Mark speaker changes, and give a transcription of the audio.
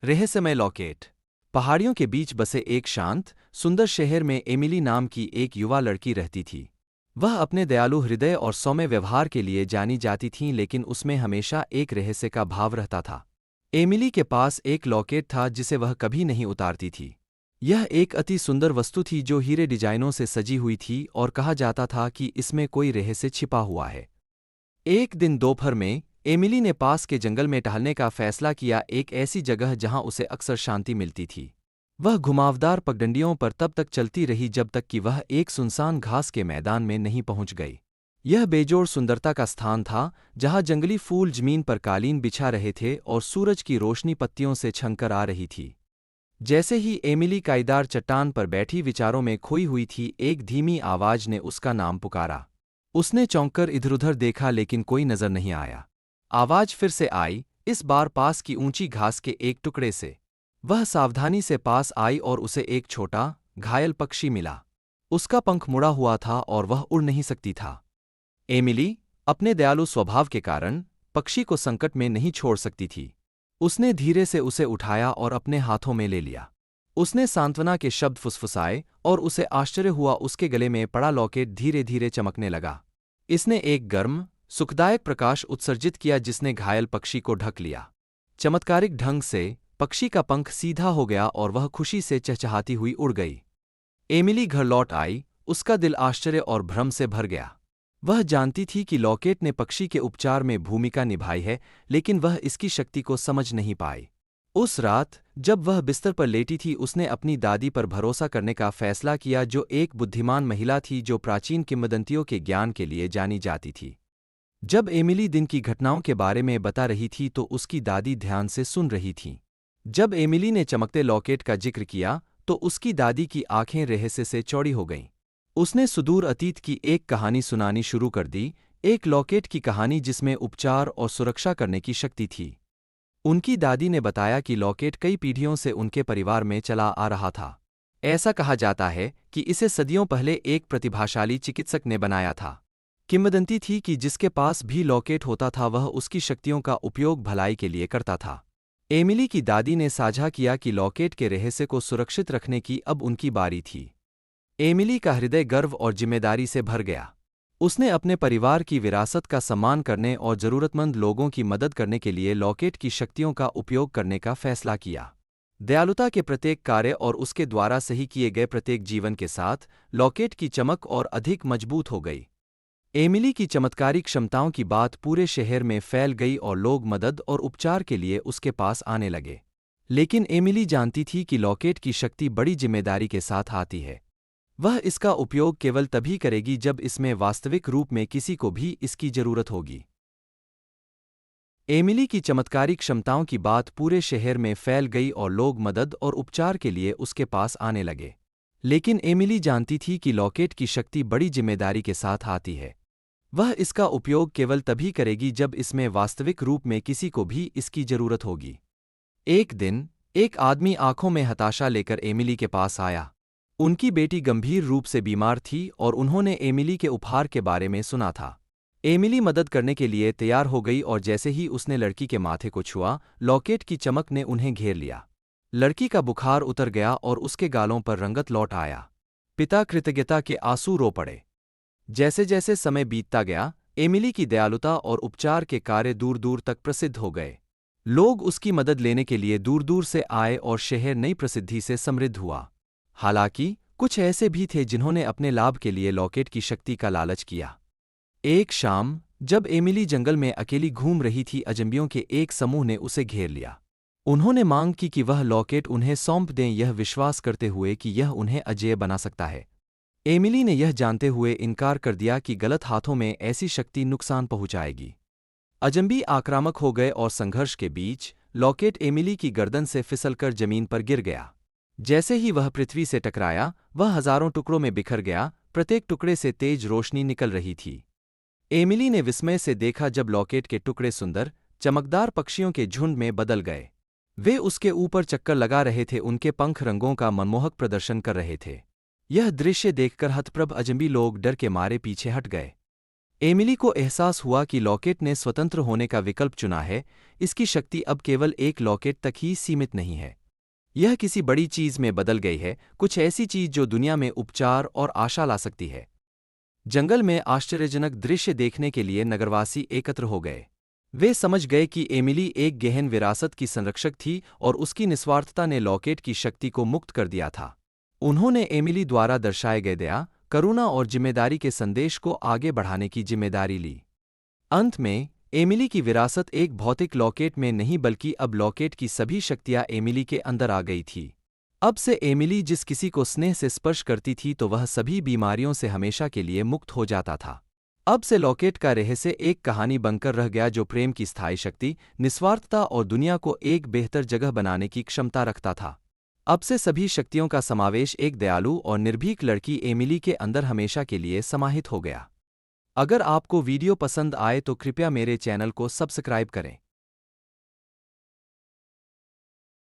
Speaker 1: रहस्यमय लॉकेट। पहाड़ियों के बीच बसे एक शांत, सुंदर शहर में एमिली नाम की एक युवा लड़की रहती थी। वह अपने दयालु हृदय और सौम्य व्यवहार के लिए जानी जाती थीं, लेकिन उसमें हमेशा एक रहस्य का भाव रहता था। एमिली के पास एक लॉकेट था जिसे वह कभी नहीं उतारती थी। यह एक अति सुंदर वस्तु थी जो हीरे डिजाइनों से सजी हुई थी और कहा जाता था कि इसमें कोई रहस्य छिपा हुआ है। एक दिन दोपहर में एमिली ने पास के जंगल में टहलने का फैसला किया, एक ऐसी जगह जहां उसे अक्सर शांति मिलती थी। वह घुमावदार पगडंडियों पर तब तक चलती रही जब तक कि वह एक सुनसान घास के मैदान में नहीं पहुंच गई। यह बेजोड़ सुंदरता का स्थान था, जहां जंगली फूल जमीन पर कालीन बिछा रहे थे और सूरज की रोशनी पत्तियों से छनकर आ रही थी। जैसे ही एमिली काईदार चट्टान पर बैठी विचारों में खोई हुई थी, एक धीमी आवाज ने उसका नाम पुकारा। उसने चौंककर इधर-उधर देखा, लेकिन कोई नजर नहीं आया। आवाज फिर से आई, इस बार पास की ऊंची घास के एक टुकड़े से। वह सावधानी से पास आई और उसे एक छोटा, घायल पक्षी मिला। उसका पंख मुड़ा हुआ था और वह उड़ नहीं सकती था। एमिली, अपने दयालु स्वभाव के कारण, पक्षी को संकट में नहीं छोड़ सकती थी। उसने धीरे से उसे उठाया और अपने हाथों में ले लिया। उसने सांत्वना के शब्द फुसफुसाए और उसे आश्चर्य हुआ, उसके गले में पड़ा लॉकेट धीरे धीरे चमकने लगा। इसने एक गर्म, सुखदायक प्रकाश उत्सर्जित किया जिसने घायल पक्षी को ढक लिया। चमत्कारिक ढंग से पक्षी का पंख सीधा हो गया और वह खुशी से चहचहाती हुई उड़ गई। एमिली घर लौट आई, उसका दिल आश्चर्य और भ्रम से भर गया। वह जानती थी कि लॉकेट ने पक्षी के उपचार में भूमिका निभाई है, लेकिन वह इसकी शक्ति को समझ नहीं पाई। उस रात जब वह बिस्तर पर लेटी थी, उसने अपनी दादी पर भरोसा करने का फैसला किया, जो एक बुद्धिमान महिला थी जो प्राचीन किंवदंतियों के ज्ञान के लिए जानी जाती थी। जब एमिली दिन की घटनाओं के बारे में बता रही थी तो उसकी दादी ध्यान से सुन रही थीं। जब एमिली ने चमकते लॉकेट का जिक्र किया तो उसकी दादी की आंखें रहस्य से चौड़ी हो गईं। उसने सुदूर अतीत की एक कहानी सुनानी शुरू कर दी, एक लॉकेट की कहानी जिसमें उपचार और सुरक्षा करने की शक्ति थी। उनकी दादी ने बताया कि लॉकेट कई पीढ़ियों से उनके परिवार में चला आ रहा था। ऐसा कहा जाता है कि इसे सदियों पहले एक प्रतिभाशाली चिकित्सक ने बनाया था। किंवदंती थी कि जिसके पास भी लॉकेट होता था वह उसकी शक्तियों का उपयोग भलाई के लिए करता था। एमिली की दादी ने साझा किया कि लॉकेट के रहस्य को सुरक्षित रखने की अब उनकी बारी थी। एमिली का हृदय गर्व और जिम्मेदारी से भर गया। उसने अपने परिवार की विरासत का सम्मान करने और जरूरतमंद लोगों की मदद करने के लिए लॉकेट की शक्तियों का उपयोग करने का फैसला किया। दयालुता के प्रत्येक कार्य और उसके द्वारा सही किए गए प्रत्येक जीवन के साथ लॉकेट की चमक और अधिक मजबूत हो गई। एमिली की चमत्कारी क्षमताओं की बात पूरे शहर में फैल गई और लोग मदद और उपचार के लिए उसके पास आने लगे। लेकिन एमिली जानती थी कि लॉकेट की शक्ति बड़ी जिम्मेदारी के साथ आती है। वह इसका उपयोग केवल तभी करेगी जब इसमें वास्तविक रूप में किसी को भी इसकी जरूरत होगी। एमिली की चमत्कारी क्षमताओं की बात पूरे शहर में फैल गई और लोग मदद और उपचार के लिए उसके पास आने लगे। लेकिन एमिली जानती थी कि लॉकेट की शक्ति बड़ी जिम्मेदारी के साथ आती है। वह इसका उपयोग केवल तभी करेगी जब इसमें वास्तविक रूप में किसी को भी इसकी जरूरत होगी। एक दिन एक आदमी आंखों में हताशा लेकर एमिली के पास आया। उनकी बेटी गंभीर रूप से बीमार थी और उन्होंने एमिली के उपहार के बारे में सुना था। एमिली मदद करने के लिए तैयार हो गई और जैसे ही उसने लड़की के माथे को छुआ, लॉकेट की चमक ने उन्हें घेर लिया। लड़की का बुखार उतर गया और उसके गालों पर रंगत लौट आया। पिता कृतज्ञता के आंसू रो पड़े। जैसे जैसे समय बीतता गया, एमिली की दयालुता और उपचार के कार्य दूर दूर तक प्रसिद्ध हो गए। लोग उसकी मदद लेने के लिए दूर दूर से आए और शहर नई प्रसिद्धि से समृद्ध हुआ। हालांकि कुछ ऐसे भी थे जिन्होंने अपने लाभ के लिए लॉकेट की शक्ति का लालच किया। एक शाम जब एमिली जंगल में अकेली घूम रही थी, अजंबियों के एक समूह ने उसे घेर लिया। उन्होंने मांग की कि वह लॉकेट उन्हें सौंप दें, यह विश्वास करते हुए कि यह उन्हें अजेय बना सकता है। एमिली ने यह जानते हुए इनकार कर दिया कि गलत हाथों में ऐसी शक्ति नुकसान पहुंचाएगी। अजंबी आक्रामक हो गए और संघर्ष के बीच लॉकेट एमिली की गर्दन से फिसलकर जमीन पर गिर गया। जैसे ही वह पृथ्वी से टकराया, वह हजारों टुकड़ों में बिखर गया, प्रत्येक टुकड़े से तेज रोशनी निकल रही थी। एमिली ने विस्मय से देखा जब लॉकेट के टुकड़े सुंदर, चमकदार पक्षियों के झुंड में बदल गए। वे उसके ऊपर चक्कर लगा रहे थे, उनके पंख रंगों का मनमोहक प्रदर्शन कर रहे थे। यह दृश्य देखकर हतप्रभ अजंबी लोग डर के मारे पीछे हट गए। एमिली को एहसास हुआ कि लॉकेट ने स्वतंत्र होने का विकल्प चुना है, इसकी शक्ति अब केवल एक लॉकेट तक ही सीमित नहीं है। यह किसी बड़ी चीज में बदल गई है, कुछ ऐसी चीज जो दुनिया में उपचार और आशा ला सकती है। जंगल में आश्चर्यजनक दृश्य देखने के लिए नगरवासी एकत्र हो गए। वे समझ गए कि एमिली एक गहन विरासत की संरक्षक थी और उसकी निस्वार्थता ने लॉकेट की शक्ति को मुक्त कर दिया था। उन्होंने एमिली द्वारा दर्शाए गए दया, करुणा और जिम्मेदारी के संदेश को आगे बढ़ाने की जिम्मेदारी ली। अंत में, एमिली की विरासत एक भौतिक लॉकेट में नहीं बल्कि अब लॉकेट की सभी शक्तियां एमिली के अंदर आ गई थी। अब से एमिली जिस किसी को स्नेह से स्पर्श करती थी तो वह सभी बीमारियों से हमेशा के लिए मुक्त हो जाता था। अब से लॉकेट का रहस्य एक कहानी बनकर रह गया जो प्रेम की स्थायी शक्ति, निस्वार्थता और दुनिया को एक बेहतर जगह बनाने की क्षमता रखता था। अब से सभी शक्तियों का समावेश एक दयालु और निर्भीक लड़की एमिली के अंदर हमेशा के लिए समाहित हो गया। अगर आपको वीडियो पसंद आए तो कृपया मेरे चैनल को सब्सक्राइब करें।